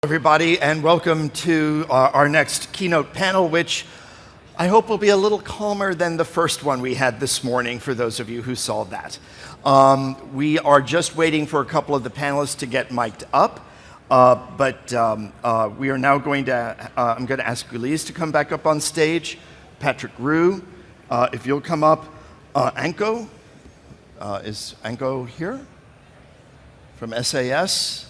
Everybody, and welcome to our next keynote panel, which I hope will be a little calmer than the first one we had this morning, for those of you who saw that. We are just waiting for a couple of the panelists to get mic'd up, but we are now going to, I'm going to ask Güliz to come back up on stage, Patrick Roux, if you'll come up, Anko, is Anko here? From SAS.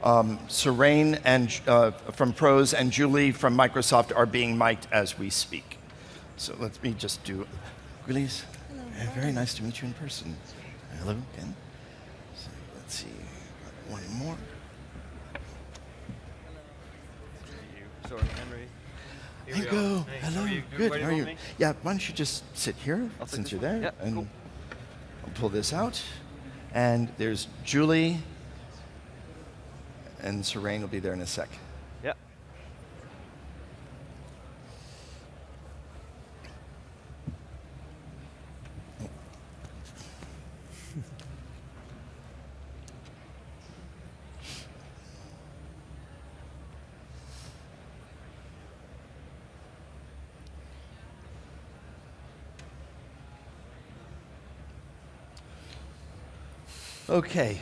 Surain and from Pros and Julie from Microsoft are being mic'd as we speak. So let me just do, Güliz, very nice to meet you in person. Hello again. So let's see, one more. Sorry, Henry. Anko, hello, Hey, good, how are you? Yeah, why don't you just sit here since you're there, yeah, and cool. I'll pull this out. And there's Julie, and Surain will be there in a sec. Yeah. Okay,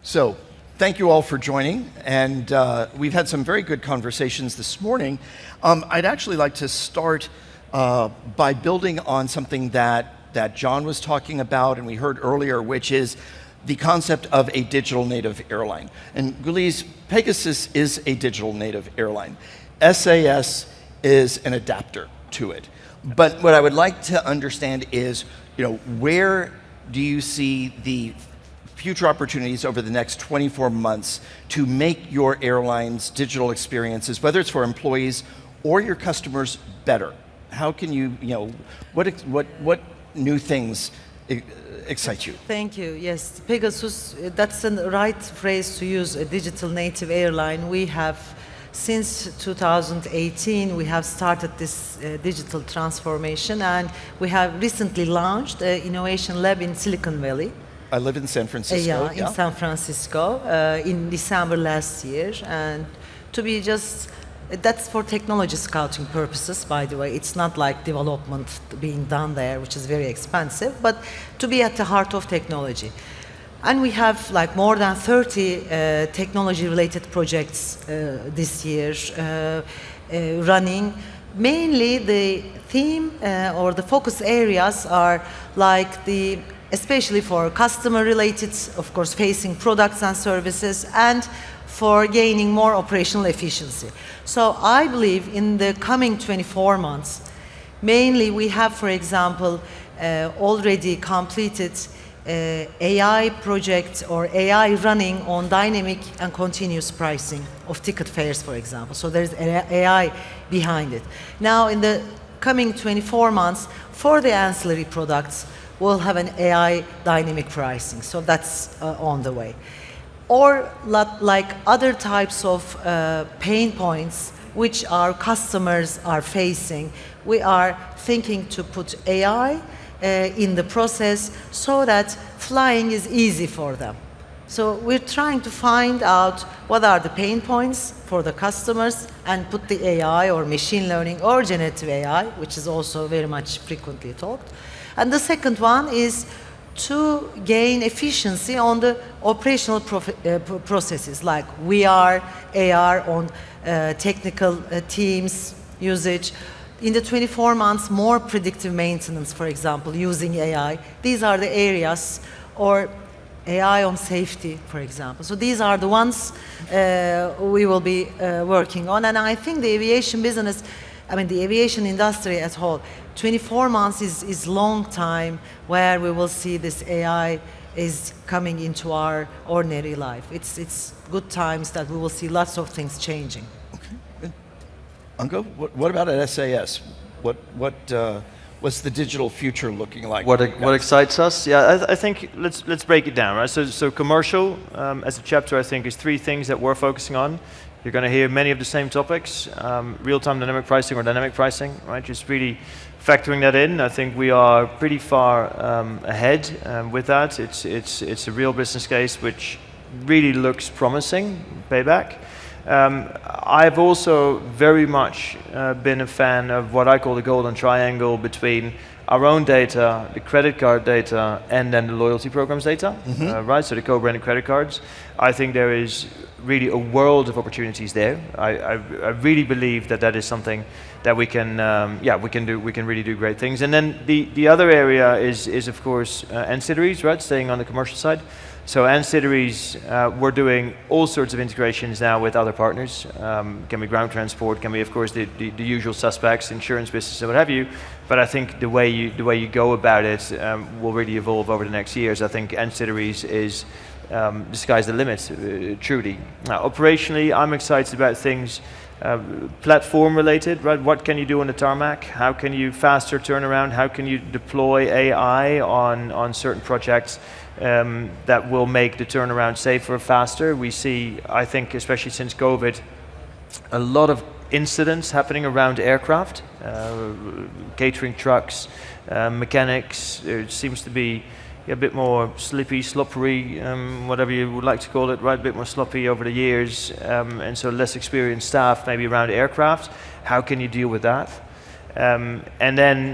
so thank you all for joining, and we've had some very good conversations this morning. I'd actually like to start by building on something that John was talking about and we heard earlier, which is the concept of a digital native airline. And Güliz, Pegasus is a digital native airline. SAS is an adapter to it. But what I would like to understand is, where do you see the future opportunities over the next 24 months to make your airline's digital experiences, whether it's for employees or your customers, better? How can you, what new things excite you? Thank you. Yes, Pegasus, that's the right phrase to use, a digital native airline. We have, since 2018, we have started this digital transformation, and we have recently launched an innovation lab in Silicon Valley. I live in San Francisco. In San Francisco, in December last year. And to be just, that's for technology scouting purposes, by the way. It's not like development being done there, which is very expensive, but to be at the heart of technology. And we have like more than 30 technology-related projects this year running. Mainly the theme or the focus areas are like especially for customer-related, of course, facing products and services, and for gaining more operational efficiency. So I believe in the coming 24 months, mainly we have, for example, already completed AI project or AI running on dynamic and continuous pricing of ticket fares, for example. So there's AI behind it. Now, in the coming 24 months, for the ancillary products, we'll have an AI dynamic pricing, so that's on the way. Or like other types of pain points which our customers are facing, we are thinking to put AI in the process so that flying is easy for them. So we're trying to find out what are the pain points for the customers and put the AI or machine learning or generative AI, which is also very much frequently talked. And the second one is to gain efficiency on the operational processes like VR, AR on technical teams usage. In the 24 months, more predictive maintenance, for example, using AI. These are the areas, or AI on safety, for example. So these are the ones we will be working on. And I think the aviation business, the aviation industry as a whole, 24 months is long time where we will see this AI is coming into our ordinary life. It's good times that we will see lots of things changing. Okay, good. Anko, what about at SAS? What's the digital future looking like? What excites us? Yeah, I think let's break it down, right? So commercial as a chapter, I think, is three things that we're focusing on. You're going to hear many of the same topics: real-time dynamic pricing or dynamic pricing, right? Just really factoring that in. I think we are pretty far ahead with that. It's a real business case which really looks promising, payback. I've also very much been a fan of what I call the golden triangle between our own data, the credit card data, and then the loyalty programs data, right? So the co-branded credit cards. I think there is really a world of opportunities there. I really believe that that is something that we can, we can really do great things. And then the other area is of course ancillaries, right? Staying on the commercial side. So ancillaries, we're doing all sorts of integrations now with other partners. Can be ground transport, can be of course the usual suspects, insurance business, and what have you. But I think the way you go about it will really evolve over the next years. I think ancillaries is the sky's the limit, truly. Now, operationally, I'm excited about things platform related, right? What can you do on the tarmac? How can you faster turnaround? How can you deploy AI on certain projects that will make the turnaround safer, faster? We see, I think, especially since COVID, a lot of incidents happening around aircraft, catering trucks, mechanics. It seems to be a bit more slippy, sloppery, whatever you would like to call it, right? A bit more sloppy over the years, and so less experienced staff maybe around aircraft. How can you deal with that? And then,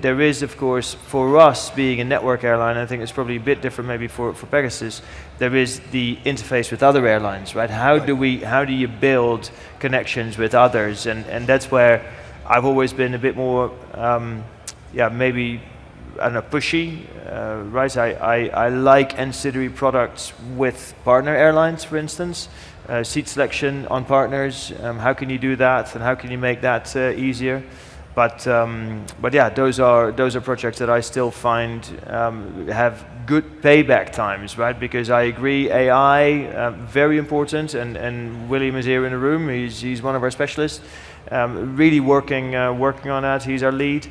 there is, of course, for us being a network airline, I think it's probably a bit different maybe for Pegasus, there is the interface with other airlines, right? How do you build connections with others? And that's where I've always been a bit more, maybe, I don't know, pushy, right? I like ancillary products with partner airlines, for instance. Seat selection on partners, how can you do that, and how can you make that easier? But yeah, those are projects that I still find have good payback times, right? Because I agree, AI very important, and William is here in the room. He's one of our specialists, really working on that. He's our lead.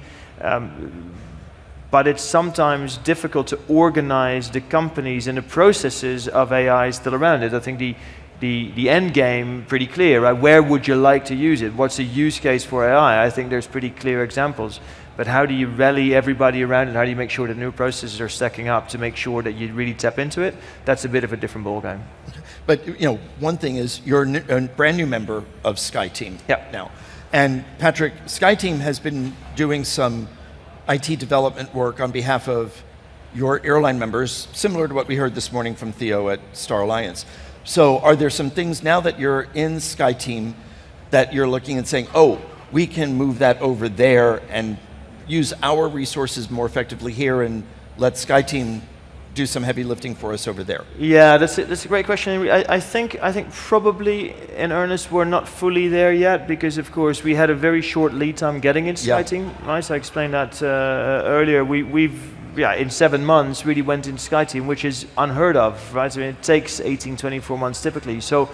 But it's sometimes difficult to organize the companies and the processes of AI still around it. I think the end game pretty clear, right? Where would you like to use it? What's the use case for AI? I think there's pretty clear examples. But how do you rally everybody around it? How do you make sure that new processes are stacking up to make sure that you really tap into it? That's a bit of a different ballgame. But one thing is you're a brand new member of SkyTeam now. And Patrick, SkyTeam has been doing some IT development work on behalf of your airline members, similar to what we heard this morning from Theo at Star Alliance. So are there some things now that you're in SkyTeam that you're looking and saying, oh, we can move that over there and use our resources more effectively here and let SkyTeam do some heavy lifting for us over there? Yeah, that's a great question. I think probably in earnest we're not fully there yet, because of course we had a very short lead time getting into SkyTeam. Right, so I explained that earlier. We've in 7 months really went into SkyTeam, which is unheard of, right? I mean, it takes 18, 24 months typically. So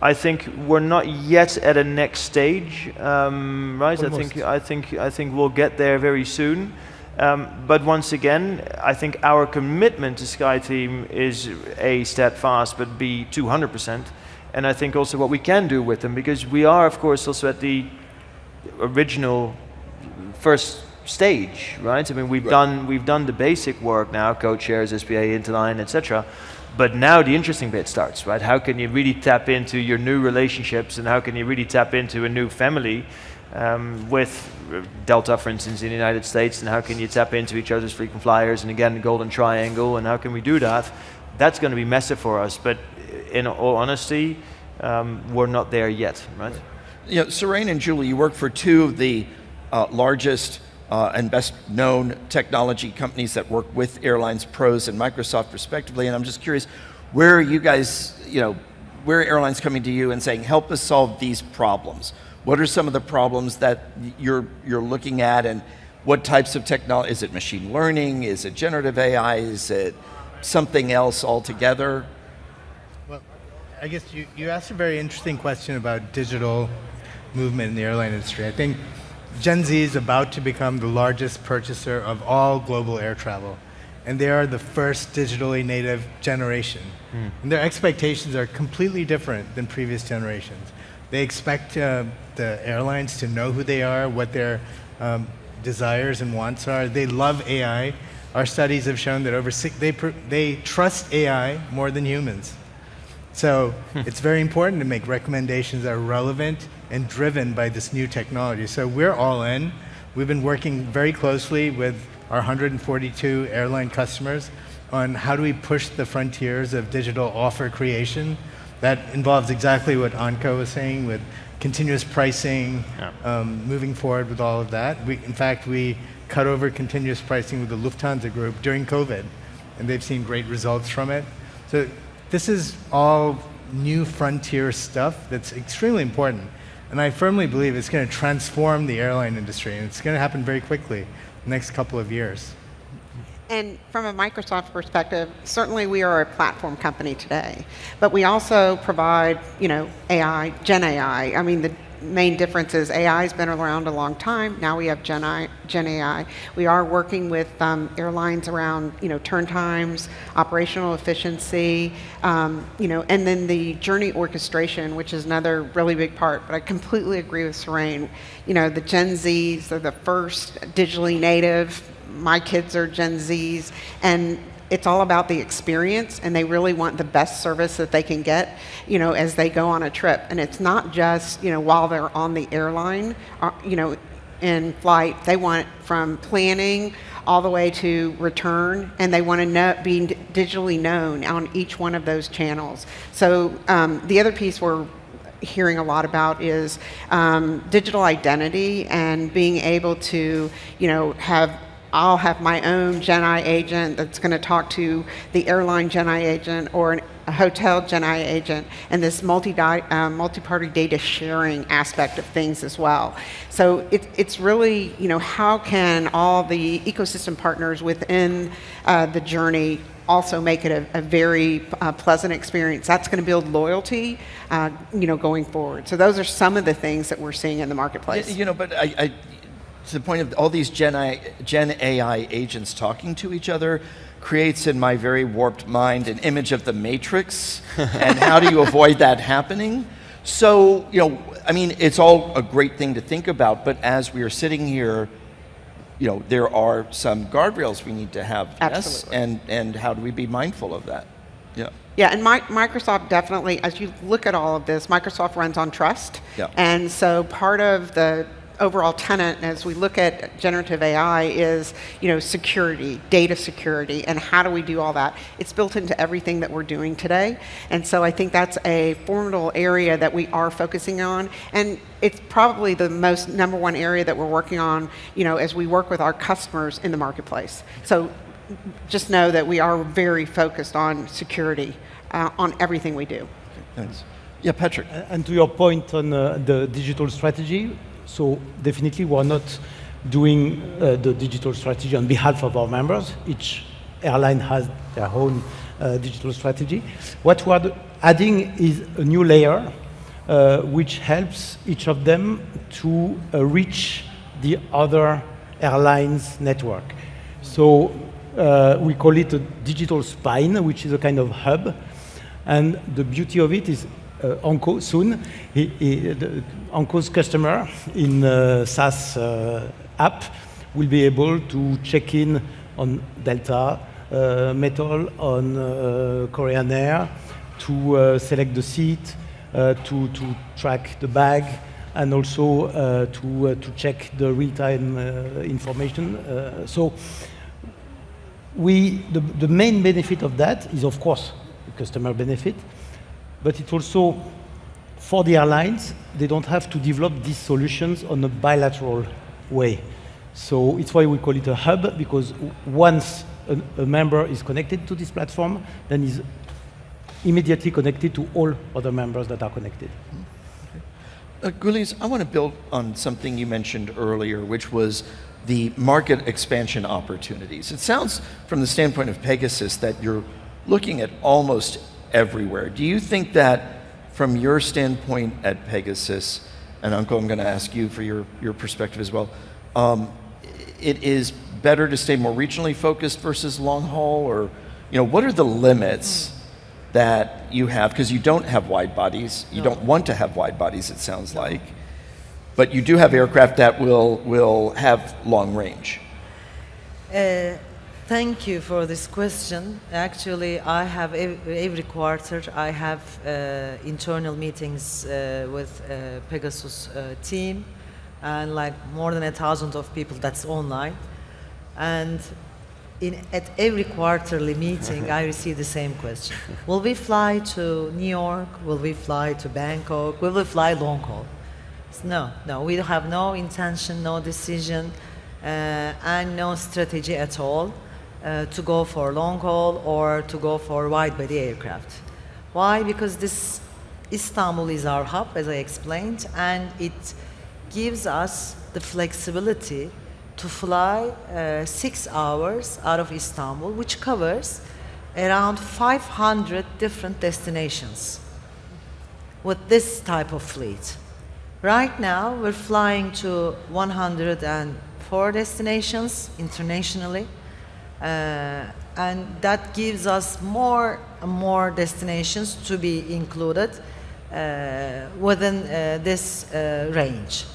I think we're not yet at a next stage, right? Almost. I think we'll get there very soon. But once again, I think our commitment to SkyTeam is A, steadfast, but B, 200%. And I think also what we can do with them, because we are, of course, also at the original first stage, right? I mean, we've done the basic work now, code shares, SPA, interline, etc. But now the interesting bit starts, right? How can you really tap into your new relationships, and how can you really tap into a new family with Delta, for instance, in the United States, and how can you tap into each other's frequent flyers, and again, the golden triangle, and how can we do that? That's going to be massive for us, but in all honesty, we're not there yet, right? Surain and Julie, you work for two of the largest and best known technology companies that work with airlines, Pros and Microsoft respectively, and I'm just curious, where are you guys, where are airlines coming to you and saying, help us solve these problems? What are some of the problems that you're looking at, and what types of technology? Is it machine learning? Is it generative AI? Is it something else altogether? Well, I guess you asked a very interesting question about digital movement in the airline industry. I think Gen Z is about to become the largest purchaser of all global air travel, and they are the first digitally native generation. And their expectations are completely different than previous generations. They expect the airlines to know who they are, what their desires and wants are. They love AI. Our studies have shown that they trust AI more than humans. So it's very important to make recommendations that are relevant and driven by this new technology. So we're all in. We've been working very closely with our 142 airline customers on how do we push the frontiers of digital offer creation. That involves exactly what Anko was saying with continuous pricing, moving forward with all of that. In fact, we cut over continuous pricing with the Lufthansa group during COVID, and they've seen great results from it. So this is all new frontier stuff that's extremely important. And I firmly believe it's going to transform the airline industry, and it's going to happen very quickly, the next couple of years. And from a Microsoft perspective, certainly we are a platform company today, but we also provide, AI, Gen AI. I mean, the main difference is AI has been around a long time. Now we have Gen AI. We are working with airlines around, turn times, operational efficiency, and then the journey orchestration, which is another really big part. But I completely agree with Surain. The Gen Zs are the first digitally native. My kids are Gen Zs, and it's all about the experience, and they really want the best service that they can get, as they go on a trip. And it's not just, while they're on the airline, in flight. They want from planning all the way to return, and they want to be digitally known on each one of those channels. So the other piece we're hearing a lot about is digital identity and being able to, I'll have my own Gen AI agent that's going to talk to the airline Gen AI agent or a hotel Gen AI agent, and this multi-party data sharing aspect of things as well. So it's really, how can all the ecosystem partners within the journey also make it a very pleasant experience. That's going to build loyalty, going forward. So those are some of the things that we're seeing in the marketplace. But I to the point of all these Gen AI agents talking to each other creates in my very warped mind an image of the Matrix, and how do you avoid that happening? So, it's all a great thing to think about, but as we are sitting here, there are some guardrails we need to have. Absolutely. Yes? And how do we be mindful of that? Yeah. Yeah, and Microsoft definitely, as you look at all of this, Microsoft runs on trust. Yeah. And so part of the overall tenet as we look at generative AI is, security, data security, and how do we do all that? It's built into everything that we're doing today. And so I think that's a formidable area that we are focusing on. And it's probably the most number one area that we're working on, as we work with our customers in the marketplace. So just know that we are very focused on security on everything we do. Thanks. Yeah, Patrick. And to your point on the digital strategy, so definitely we're not doing the digital strategy on behalf of our members. Each airline has their own digital strategy. What we're adding is a new layer which helps each of them to reach the other airlines network. So we call it a digital spine, which is a kind of hub. And the beauty of it is Anko soon, Anko's customer in SaaS app will be able to check in on Delta, Metal, on Korean Air, to select the seat, to track the bag, and also to check the real-time information. So the main benefit of that is, of course, the customer benefit, but it's also, for the airlines, they don't have to develop these solutions on a bilateral way. So it's why we call it a hub, because once a member is connected to this platform, then he's immediately connected to all other members that are connected. Güliz, I want to build on something you mentioned earlier, which was the market expansion opportunities. It sounds, from the standpoint of Pegasus, that you're looking at almost everywhere. Do you think that, from your standpoint at Pegasus, and Anko, I'm going to ask you for your perspective as well, it is better to stay more regionally focused versus long haul, or what are the limits that you have? Because you don't have wide bodies, you don't want to have wide bodies, it sounds like, but you do have aircraft that will have long range. Thank you for this question. Actually, I have every quarter I have internal meetings with Pegasus team, and like more than 1,000 of people that's online. And at every quarterly meeting, I receive the same question: will we fly to New York? Will we fly to Bangkok? Will we fly long haul? No, we have no intention, no decision, and no strategy at all. To go for long haul or to go for wide body aircraft. Why? Because this Istanbul is our hub, as I explained, and it gives us the flexibility to fly 6 hours out of Istanbul, which covers around 500 different destinations with this type of fleet. Right now, we're flying to 104 destinations internationally. And that gives us more and more destinations to be included within this range.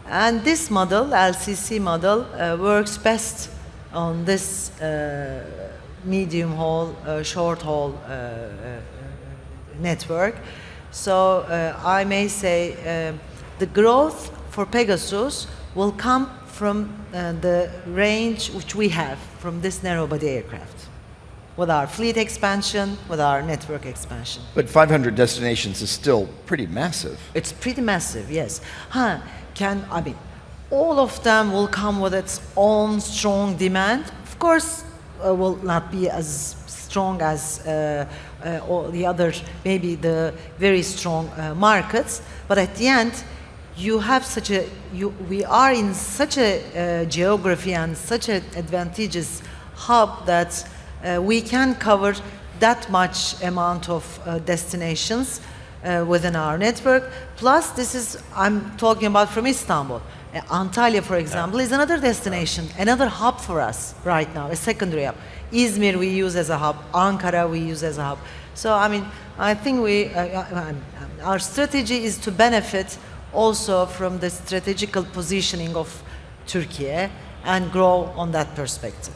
And this model, LCC model, works best on this medium haul, short haul network. So I may say the growth for Pegasus will come from the range which we have from this narrow-body aircraft, with our fleet expansion, with our network expansion. But 500 destinations is still pretty massive. It's pretty massive, yes. All of them will come with its own strong demand. Of course, will not be as strong as all the other, maybe the very strong markets, but at the end, we are in such a geography and such an advantageous hub that we can cover that much amount of destinations within our network. Plus, I'm talking about from Istanbul. Antalya, for example, is another destination, another hub for us right now, a secondary hub. Izmir we use as a hub, Ankara we use as a hub. So, I think our strategy is to benefit also from the strategical positioning of Turkey and grow on that perspective.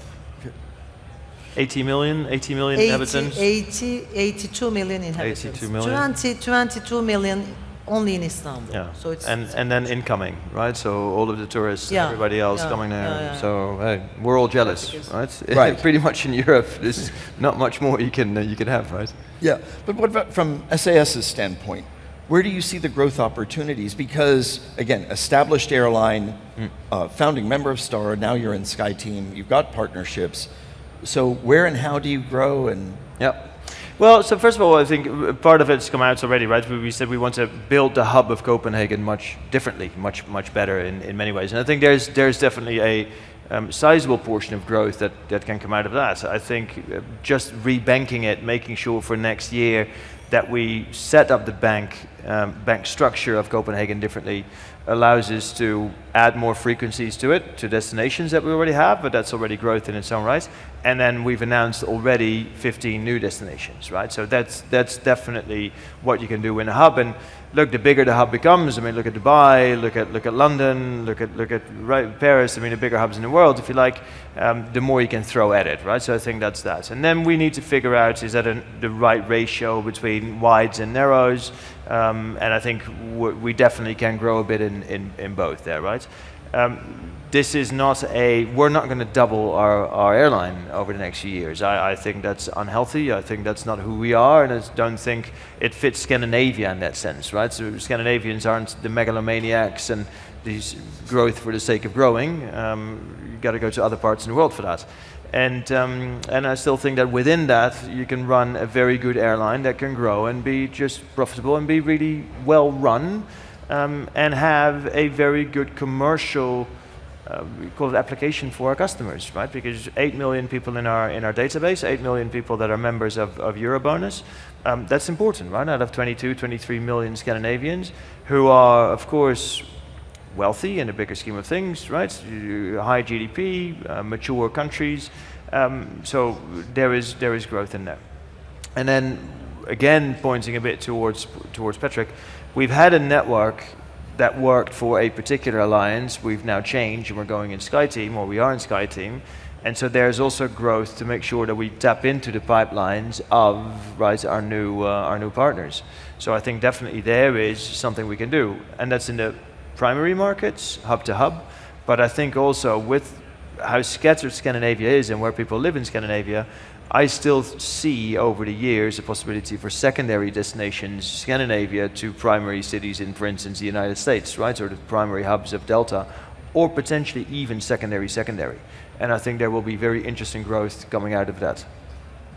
80 million inhabitants? 82 million inhabitants. 82 million. 22 million only in Istanbul. Yeah. So it's and then incoming, right? So all of the tourists, Yeah, everybody else yeah, coming there. yeah. So hey, we're all jealous, right? Right. Pretty much in Europe, there's not much more you can have, right? Yeah, but what about from SAS's standpoint? Where do you see the growth opportunities? Because, again, established airline, founding member of STAR, now you're in SkyTeam, you've got partnerships. So where and how do you grow? And Yeah. Well, so first of all, I think part of it's come out already, right? We said we want to build the hub of Copenhagen much differently, much better in many ways. And I think there's definitely a sizable portion of growth that can come out of that. I think just rebanking it, making sure for next year that we set up the bank structure of Copenhagen differently allows us to add more frequencies to it, to destinations that we already have, but that's already growth in its own right. And then we've announced already 15 new destinations, right? So that's definitely what you can do in a hub. And look, the bigger the hub becomes, look at Dubai, look at London, look at Paris, the bigger hubs in the world, if you like, the more you can throw at it, right? So I think that's that. And then we need to figure out, is that the right ratio between wides and narrows? And I think we definitely can grow a bit in both there, right? This is not we're not going to double our airline over the next few years. I think that's unhealthy. I think that's not who we are, and I don't think it fits Scandinavia in that sense, right? So Scandinavians aren't the megalomaniacs and these growth for the sake of growing. You got to go to other parts in the world for that. And I still think that within that, you can run a very good airline that can grow and be just profitable and be really well run, and have a very good commercial we call it application for our customers, right? Because 8 million people in our database, 8 million people that are members of Eurobonus, that's important, right? Out of 22, 23 million Scandinavians who are, of course, wealthy in the bigger scheme of things, right? High GDP, mature countries, so there is growth in there. And then again, pointing a bit towards Patrick, we've had a network that worked for a particular alliance. We've now changed and we're going in SkyTeam, or we are in SkyTeam, And so there's also growth to make sure that we tap into the pipelines of our new partners. So I think definitely there is something we can do, and that's in the primary markets, hub to hub. But I think also with how scattered Scandinavia is and where people live in Scandinavia, I still see over the years a possibility for secondary destinations, Scandinavia to primary cities in, for instance, the United States, right? Or the primary hubs of Delta, or potentially even secondary. And I think there will be very interesting growth coming out of that.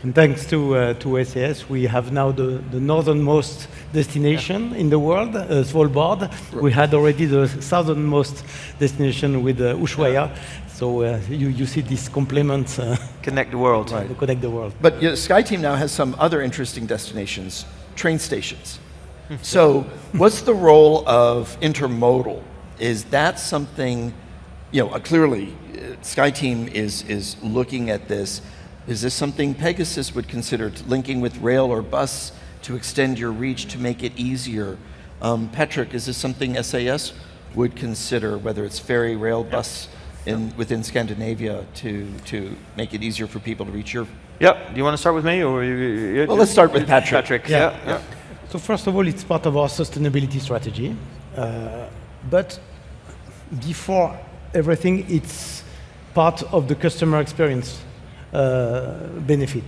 And thanks to SAS, we have now the northernmost destination in the world, Svalbard. We had already the southernmost destination with Ushuaia. So you see these complements. Connect the world. Right. Connect the world. But SkyTeam now has some other interesting destinations, train stations. So what's the role of intermodal? Is that something, clearly SkyTeam is looking at this. Is this something Pegasus would consider, linking with rail or bus to extend your reach to make it easier? Patrick, is this something SAS would consider, whether it's ferry, rail, bus, within Scandinavia to make it easier for people to reach your... Yep. Do you want to start with me, or Well, let's start with Patrick. Patrick. Yeah. So first of all, it's part of our sustainability strategy. But before everything, it's part of the customer experience benefit.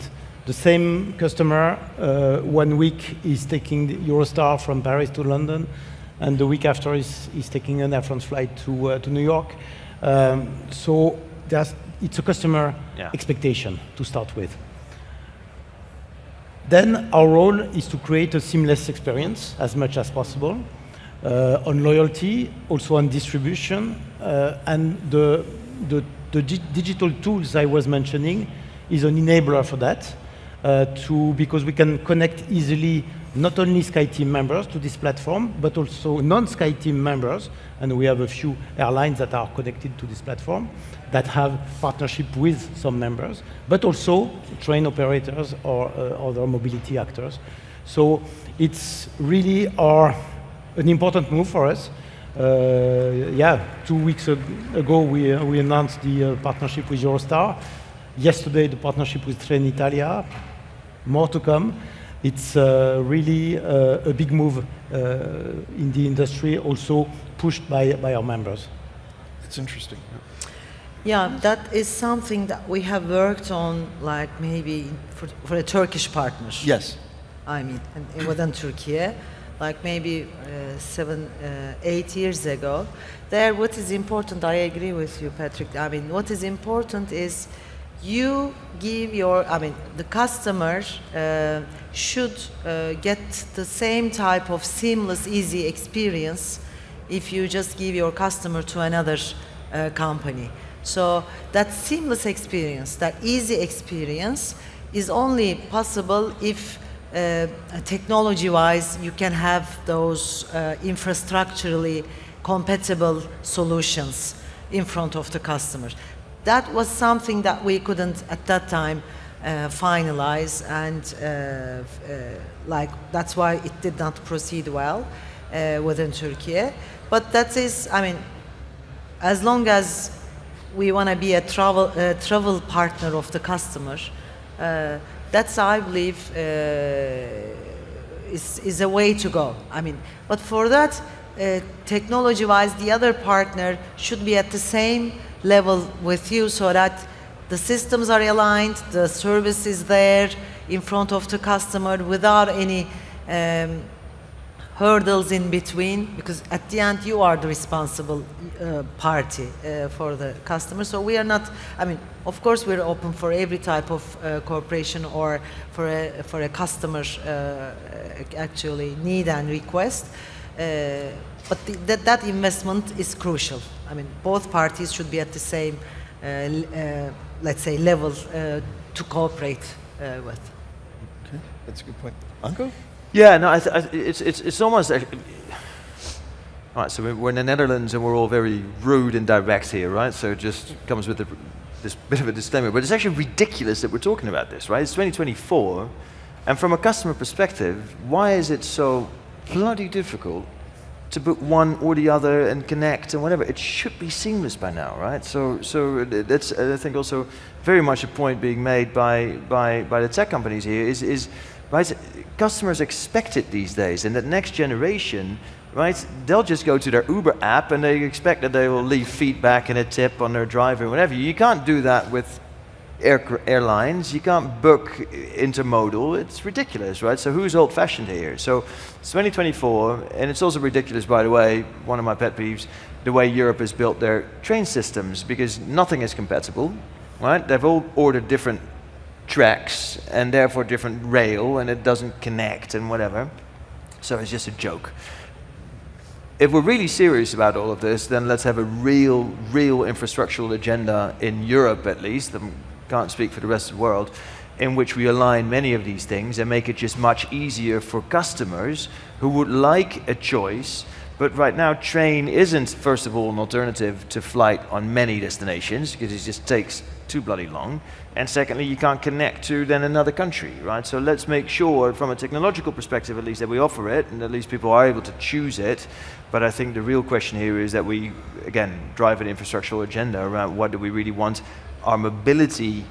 The same customer 1 week is taking the Eurostar from Paris to London, and the week after is taking an Air France flight to New York. So it's a customer expectation to start with. Then our role is to create a seamless experience as much as possible on loyalty, also on distribution, and the digital tools I was mentioning is an enabler for that, because we can connect easily not only SkyTeam members to this platform, but also non-SkyTeam members, and we have a few airlines that are connected to this platform that have partnership with some members, but also train operators or other mobility actors. So it's really an important move for us. 2 weeks ago we announced the partnership with Eurostar. Yesterday the partnership with Trenitalia. More to come. It's really a big move in the industry, also pushed by our members. It's interesting. Yeah, that is something that we have worked on, like maybe for a Turkish partner. Yes. I mean, within Turkey, like maybe 8 years ago. There, what is important, I agree with you, Patrick. I mean, what is important is you give the customer should get the same type of seamless, easy experience if you just give your customer to another company. So that seamless experience, that easy experience is only possible if technology-wise you can have those infrastructurally compatible solutions in front of the customers. That was something that we couldn't at that time finalize, and that's why it did not proceed well within Turkey. But that is, as long as we want to be a travel partner of the customer, that's, I believe, is a way to go. But for that, technology-wise, the other partner should be at the same level with you, so that the systems are aligned, the service is there in front of the customer without any hurdles in between, because at the end you are the responsible party for the customer. So we are not, of course we're open for every type of cooperation or for a customer's actually need and request. But that investment is crucial. Both parties should be at the same, let's say, level to cooperate with. Okay, that's a good point. Anko? Yeah, no, it's almost. All right, so we're in the Netherlands and we're all very rude and direct here, right? So it just comes with this bit of a disclaimer. But it's actually ridiculous that we're talking about this, right? It's 2024, and from a customer perspective, why is it so bloody difficult to book one or the other and connect and whatever. It should be seamless by now, right? So that's, I think, also very much a point being made by the tech companies here is right, customers expect it these days, and that next generation, right, they'll just go to their Uber app and they expect that they will leave feedback and a tip on their driver and whatever. You can't do that with airlines. You can't book intermodal. It's ridiculous, right? So who's old-fashioned here? So it's 2024, and it's also ridiculous, by the way, one of my pet peeves, the way Europe has built their train systems, because nothing is compatible, right? They've all ordered different tracks and therefore different rail, and it doesn't connect and whatever. So it's just a joke. If we're really serious about all of this, then let's have a real infrastructural agenda in Europe, at least. Can't speak for the rest of the world, in which we align many of these things and make it just much easier for customers who would like a choice. But right now, train isn't, first of all, an alternative to flight on many destinations, because it just takes too bloody long. And secondly, you can't connect to then another country, right? So let's make sure, from a technological perspective at least, that we offer it, and at least people are able to choose it. But I think the real question here is that we, again, drive an infrastructural agenda around what do we really want our mobility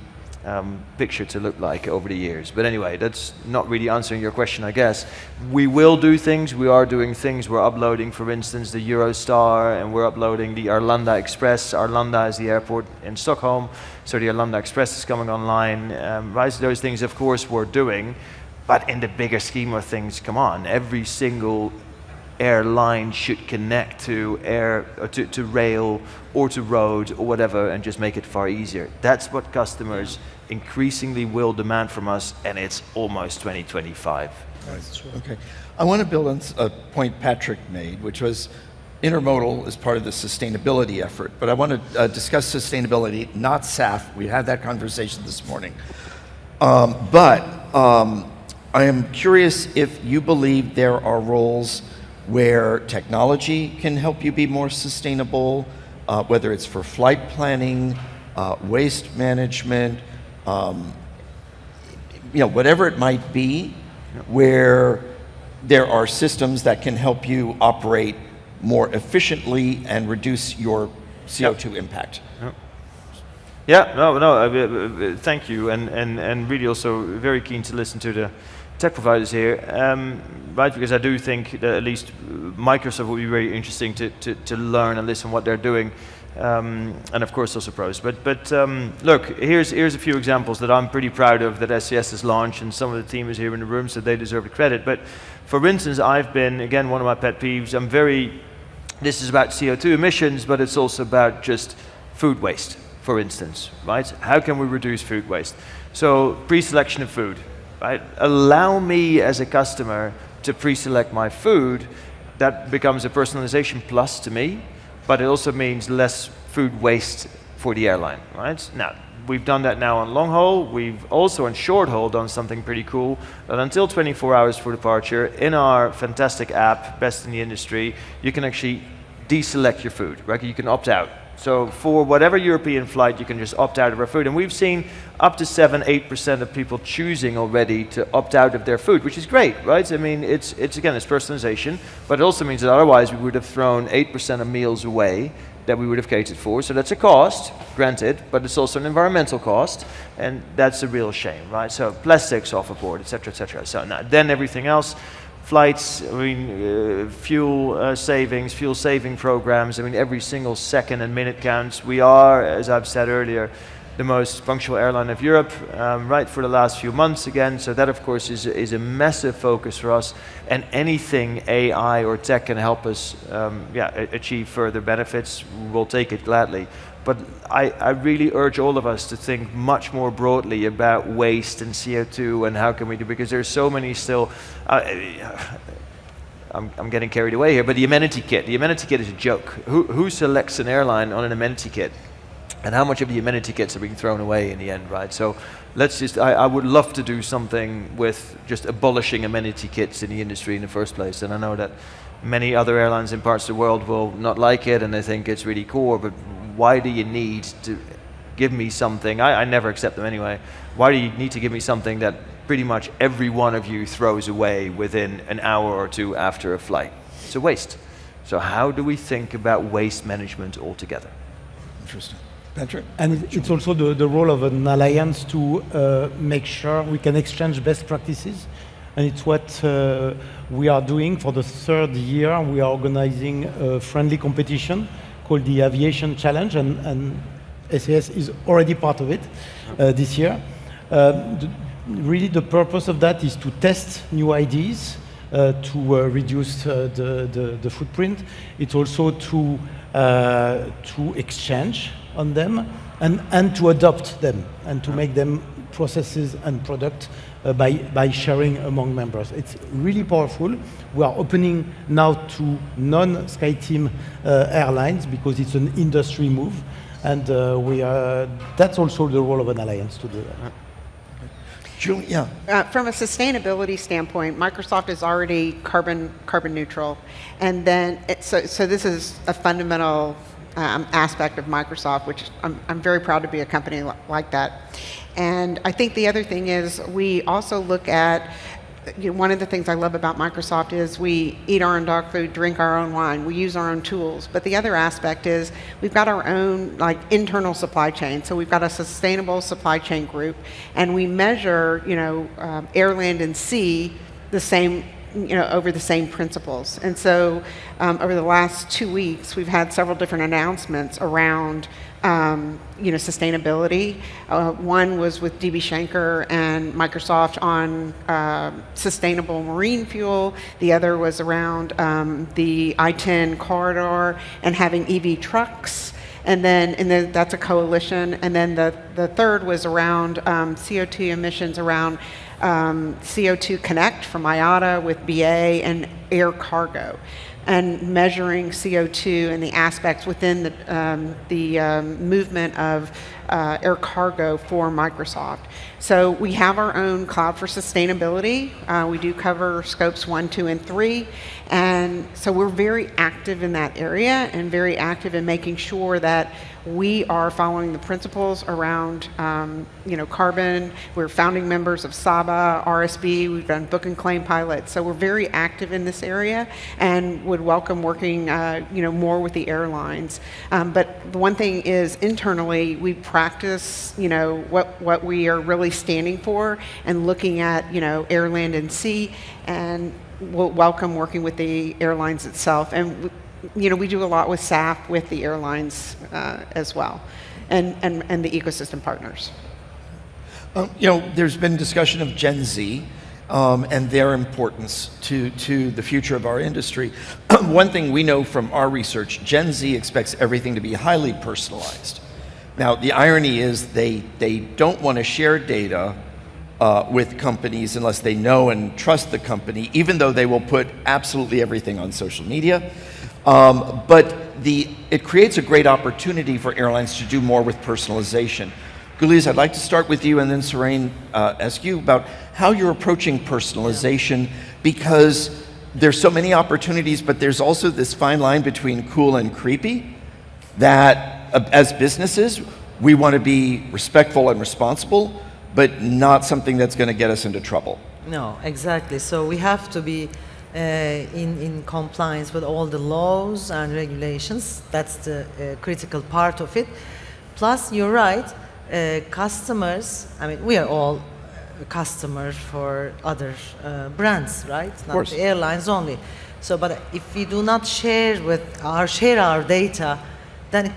picture to look like over the years. But anyway, that's not really answering your question, I guess. We will do things, we are doing things. We're uploading, for instance, the Eurostar, and we're uploading the Arlanda Express. Arlanda is the airport in Stockholm, so the Arlanda Express is coming online. Right, so those things, of course, we're doing, but in the bigger scheme of things, come on, every single airline should connect to to rail or to road or whatever, and just make it far easier. That's what customers increasingly will demand from us, and it's almost 2025. Okay. I want to build on a point Patrick made, which was intermodal is part of the sustainability effort, but I want to discuss sustainability, not SAF. We had that conversation this morning. But I am curious if you believe there are roles where technology can help you be more sustainable, whether it's for flight planning, waste management, whatever it might be, where there are systems that can help you operate more efficiently and reduce your CO2 impact. Thank you, and really also very keen to listen to the tech providers here, right? Because I do think that at least Microsoft will be very interesting to learn and listen what they're doing, and of course also pros. But look, here's a few examples that I'm pretty proud of that SCS has launched, and some of the team is here in the room, so they deserve the credit. But for instance, I've been, again, one of my pet peeves, this is about CO2 emissions, but it's also about just food waste, for instance, right? How can we reduce food waste? So pre-selection of food. Right? Allow me as a customer to pre-select my food. That becomes a personalization plus to me, but it also means less food waste for the airline, right? Now, we've done that now on long haul. We've also on short haul done something pretty cool, that until 24 hours for departure, in our fantastic app, best in the industry, you can actually deselect your food, right? You can opt out. So for whatever European flight, you can just opt out of our food. And we've seen up to 7-8% of people choosing already to opt out of their food, which is great, right? I mean, it's again, it's personalization, but it also means that otherwise we would have thrown 8% of meals away that we would have catered for. So that's a cost, granted, but it's also an environmental cost, and that's a real shame, right? So plastics off aboard, et cetera, So now, then everything else, flights, I mean, fuel saving programs. I mean, every single second and minute counts. We are, as I've said earlier, the most punctual airline of Europe, right, for the last few months again. So that, of course, is a massive focus for us. And anything AI or tech can help us, achieve further benefits, we'll take it gladly. But I really urge all of us to think much more broadly about waste and CO2 and how can we do, because there's so many still, I'm getting carried away here, but the amenity kit is a joke. Who selects an airline on an amenity kit? And how much of the amenity kits are being thrown away in the end, right? So let's just, I would love to do something with just abolishing amenity kits in the industry in the first place. And I know that many other airlines in parts of the world will not like it and they think it's really core, but why do you need to give me something? I never accept them anyway. Why do you need to give me something that pretty much every one of you throws away within an hour or two after a flight? It's a waste, So how do we think about waste management altogether? Interesting. Patrick? And it's also the role of an alliance to make sure we can exchange best practices. And it's what we are doing for the third year. We are organizing a friendly competition called the Aviation Challenge, and SAS is already part of it this year. Really, the purpose of that is to test new ideas, to reduce the footprint. It's also to exchange on them and to adopt them and to make them processes and product by sharing among members. It's really powerful. We are opening now to non-SkyTeam airlines because it's an industry move, and that's also the role of an alliance to do that. Julie, yeah. From a sustainability standpoint, Microsoft is already carbon neutral, and then so this is a fundamental aspect of Microsoft, which I'm very proud to be a company like that. And I think the other thing is we also look at, one of the things I love about Microsoft is we eat our own dog food, drink our own wine, we use our own tools. But the other aspect is we've got our own internal supply chain. So we've got a sustainable supply chain group, and we measure, air, land, and sea the same, over the same principles. And so over the last 2 weeks, we've had several different announcements around sustainability. One was with DB Schenker and Microsoft on sustainable marine fuel. The other was around the I-10 corridor and having EV trucks. And then that's a coalition. And then the third was around CO2 emissions, around CO2 Connect from IATA with BA and air cargo, and measuring CO2 and the aspects within the movement of air cargo for Microsoft. So we have our own cloud for sustainability. We do cover scopes 1, 2, and 3. And so we're very active in that area and very active in making sure that we are following the principles around carbon. We're founding members of SABA, RSB. We've done book and claim pilots. So we're very active in this area and would welcome working more with the airlines. But the one thing is internally we practice what we are really standing for and looking at air, land, and sea, and we'll welcome working with the airlines itself. And we do a lot with SAF with the airlines as well, and the ecosystem partners. There's been discussion of Gen Z and their importance to the future of our industry. One thing we know from our research, Gen Z expects everything to be highly personalized. Now, the irony is they don't want to share data with companies unless they know and trust the company, even though they will put absolutely everything on social media. But it creates a great opportunity for airlines to do more with personalization. Güliz, I'd like to start with you, and then Surain, ask you about how you're approaching personalization, because there's so many opportunities, but there's also this fine line between cool and creepy that as businesses, we want to be respectful and responsible, but not something that's going to get us into trouble. No, exactly. So we have to be in compliance with all the laws and regulations. That's the critical part of it. Plus, you're right, customers, we are all customers for other brands, right? Not the airlines only. So, but if we do not share our data, then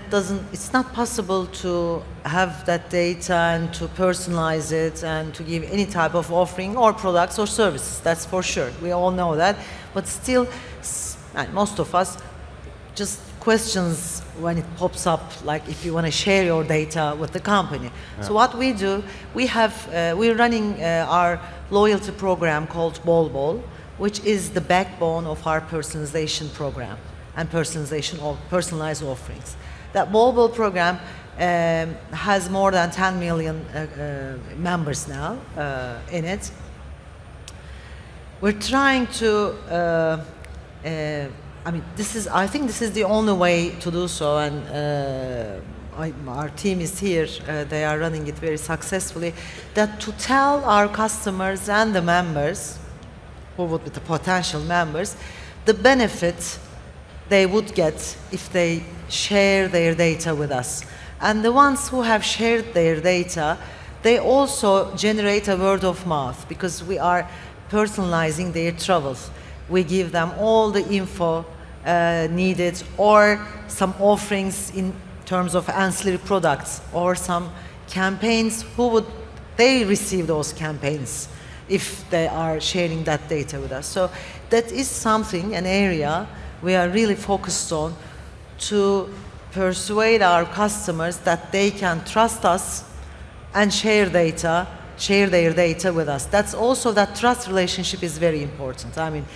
it's not possible to have that data and to personalize it and to give any type of offering or products or services. That's for sure. We all know that. But still, most of us just questions when it pops up, like if you want to share your data with the company. Yeah. So what we do, we're running our loyalty program called Bol, which is the backbone of our personalization program and personalized offerings. That Bol program has more than 10 million members now in it. We're trying to, I think this is the only way to do so, and our team is here, they are running it very successfully, that to tell our customers and the members, who would be the potential members, the benefit they would get if they share their data with us. And the ones who have shared their data, they also generate a word of mouth because we are personalizing their travels. We give them all the info needed, or some offerings in terms of ancillary products, or some campaigns. Who would they receive those campaigns if they are sharing that data with us? So that is something, an area we are really focused on to persuade our customers that they can trust us and share their data with us. That's also, that trust relationship is very important. I mean,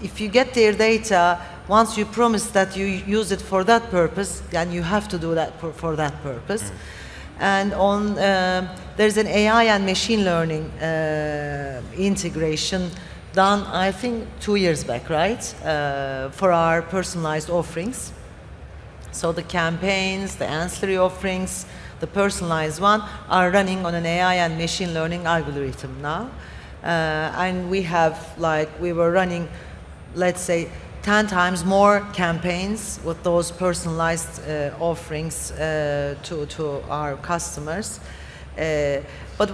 if you get their data, once you promise that you use it for that purpose, then you have to do that for that purpose. And there's an AI and machine learning integration done, I think, 2 years back, right? For our personalized offerings. So the campaigns, the ancillary offerings, the personalized one are running on an AI and machine learning algorithm now. And we were running, let's say, 10 times more campaigns with those personalized offerings to our customers. But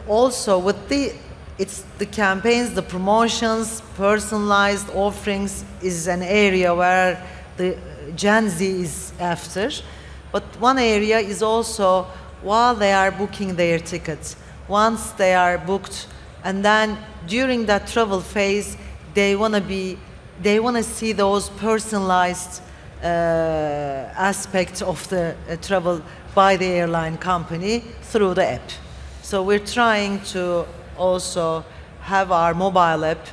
also with the campaigns, the promotions, personalized offerings is an area where the Gen Z is after. But one area is also while they are booking their tickets, once they are booked, and then during that travel phase, they want to see those personalized aspects of the travel by the airline company through the app. So we're trying to also have our mobile app,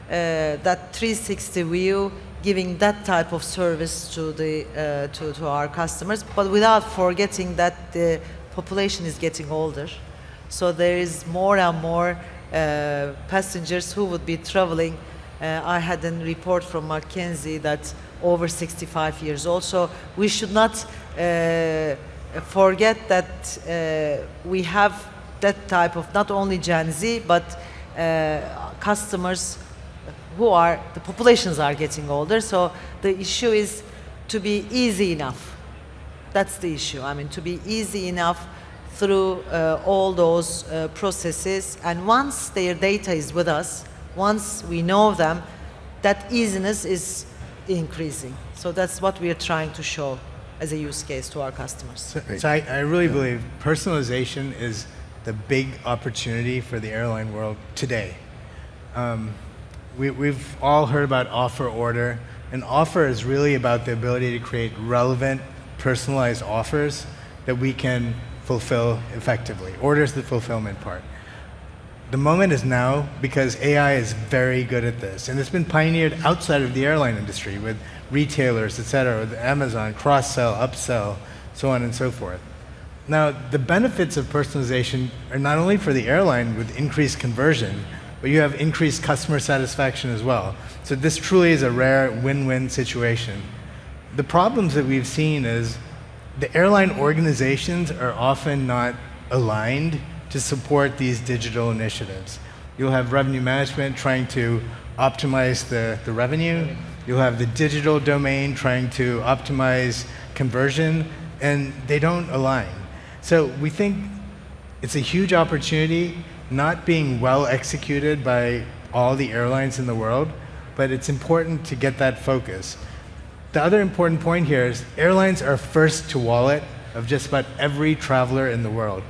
that 360 view, giving that type of service to our customers, but without forgetting that the population is getting older. So there is more and more passengers who would be traveling. I had a report from McKinsey that over 65 years old. So we should not forget that we have that type of not only Gen Z, but customers the populations are getting older. So the issue is to be easy enough. That's the issue. I mean, to be easy enough through all those processes. And once their data is with us, once we know them, that easiness is increasing. So that's what we are trying to show as a use case to our customers. So I really believe personalization is the big opportunity for the airline world today. We've all heard about offer order, and offer is really about the ability to create relevant, personalized offers that we can fulfill effectively. Order is the fulfillment part. The moment is now because AI is very good at this, and it's been pioneered outside of the airline industry with retailers, et cetera, with Amazon, cross-sell, upsell, so on and so forth. Now, the benefits of personalization are not only for the airline with increased conversion, but you have increased customer satisfaction as well. So this truly is a rare win-win situation. The problems that we've seen is the airline organizations are often not aligned to support these digital initiatives. You'll have revenue management trying to optimize the revenue. You'll have the digital domain trying to optimize conversion, and they don't align. So we think it's a huge opportunity, not being well executed by all the airlines in the world, but it's important to get that focus. The other important point here is airlines are first to wallet of just about every traveler in the world.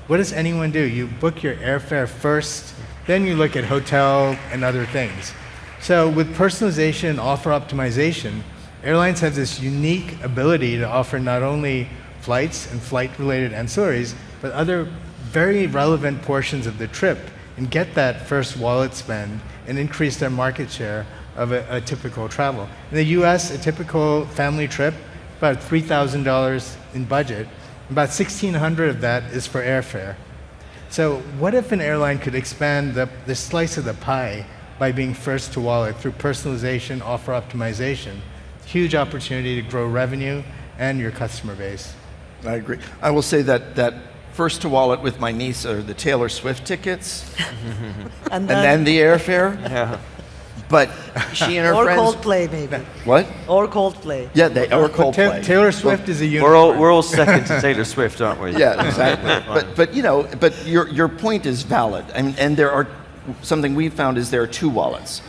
What does anyone do? You book your airfare first, then you look at hotel and other things. So with personalization and offer optimization, airlines have this unique ability to offer not only flights and flight-related ancillaries, but other very relevant portions of the trip and get that first wallet spend and increase their market share of a typical travel. In the US, a typical family trip, about $3,000 in budget, about $1,600 of that is for airfare. So what if an airline could expand the slice of the pie by being first to wallet through personalization, offer optimization? Huge opportunity to grow revenue and your customer base. I agree. I will say that first to wallet with my niece are the Taylor Swift tickets, and then the airfare. Yeah. But she and her Or friends. Coldplay, maybe. What? Or Coldplay. Yeah, they or But Coldplay. Taylor Swift is a unicorn. We're all second to Taylor Swift, aren't we? Yeah, exactly. but you know, but your point is valid, and there are something we've found is there are two wallets.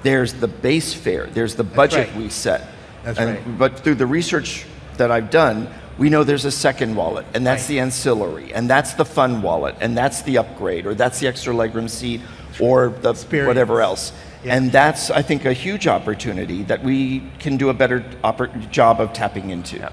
There's the base fare. There's the budget right. we set. That's And- right. But through the research that I've done, we know there's a second wallet, and that's Right. the ancillary, and that's the fun wallet, and that's the upgrade, or that's the extra legroom seat, or the Experience. whatever else. Yeah. And that's, I think, a huge opportunity that we can do a better job of tapping into. Yeah.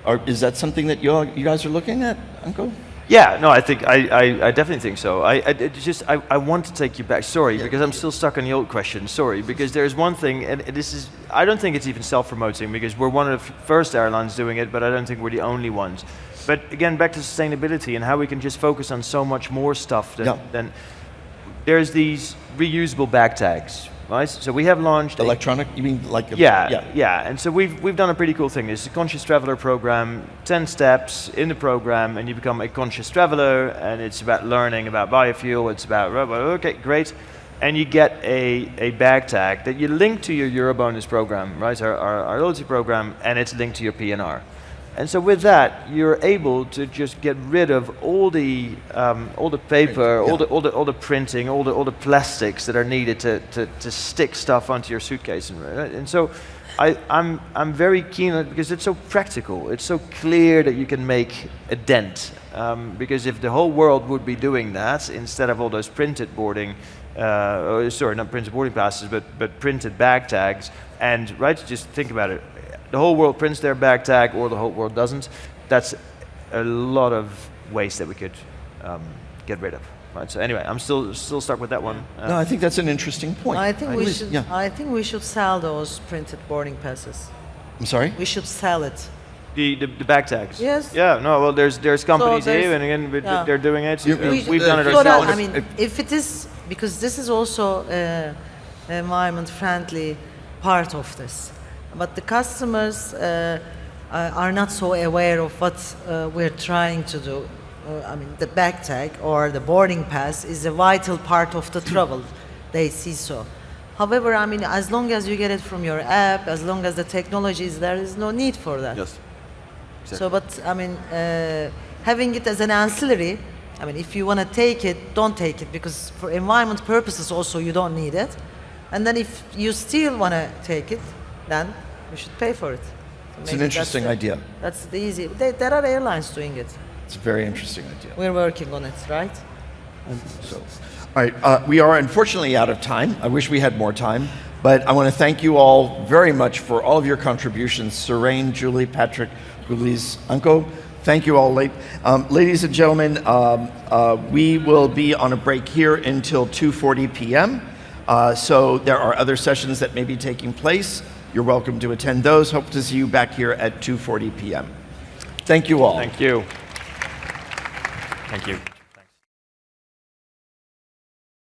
Or is that something that you guys are looking at, Anko? Yeah, no, I think I definitely think so. I want to take you back. Sorry, because I'm still stuck on the old question. Sorry, because there's one thing, and this is I don't think it's even self-promoting because we're one of the first airlines doing it, but I don't think we're the only ones. But again, back to sustainability and how we can just focus on so much more stuff than there's these reusable bag tags, right? So we have launched Electronic? You mean like a, yeah. And so we've done a pretty cool thing. It's a conscious traveler program, 10 steps in the program, and you become a conscious traveler. And it's about learning about biofuel. It's about okay, great, and you get a bag tag that you link to your Eurobonus program, right? Our loyalty program, and it's linked to your PNR. And so with that, you're able to just get rid of all the paper, all the printing, all the plastics that are needed to stick stuff onto your suitcase. And so I'm very keen on it because it's so practical. It's so clear that you can make a dent. Because if the whole world would be doing that instead of all those printed boarding, not printed boarding passes, but printed bag tags, and just think about it. The whole world prints their bag tag, or the whole world doesn't. That's a lot of waste that we could get rid of. Right. So anyway, I'm still stuck with that one. No, I think that's an interesting point. I think we should. Yeah. I think we should sell those printed boarding passes. I'm sorry? We should sell it. The bag tags. Yes. Yeah. No. Well, there's companies there's- here, and again, they're doing it. You- We've done it So that, ourselves. I mean, if it is, because this is also environment friendly part of this, but the customers are not so aware of what we're trying to do. I mean, the bag tag or the boarding pass is a vital part of the travel. They see so. However, I mean, as long as you get it from your app, as long as the technology is there is no need for that. Yes. So, but I mean, having it as an ancillary, I mean, if you want to take it, don't take it, because for environment purposes also you don't need it. And then if you still want to take it, then you should pay for it. So It's an maybe interesting that's idea. That's the easy. There are airlines doing it. It's a very interesting idea. We're working on it, right? So, all right, we are unfortunately out of time. I wish we had more time, but I want to thank you all very much for all of your contributions. Surain, Julie, Patrick, Güliz, Anko, thank you all. Ladies and gentlemen, we will be on a break here until 2:40 p.m. So there are other sessions that may be taking place. You're welcome to attend those. Hope to see you back here at 2:40 p.m. Thank you all. Thank you. Thank you.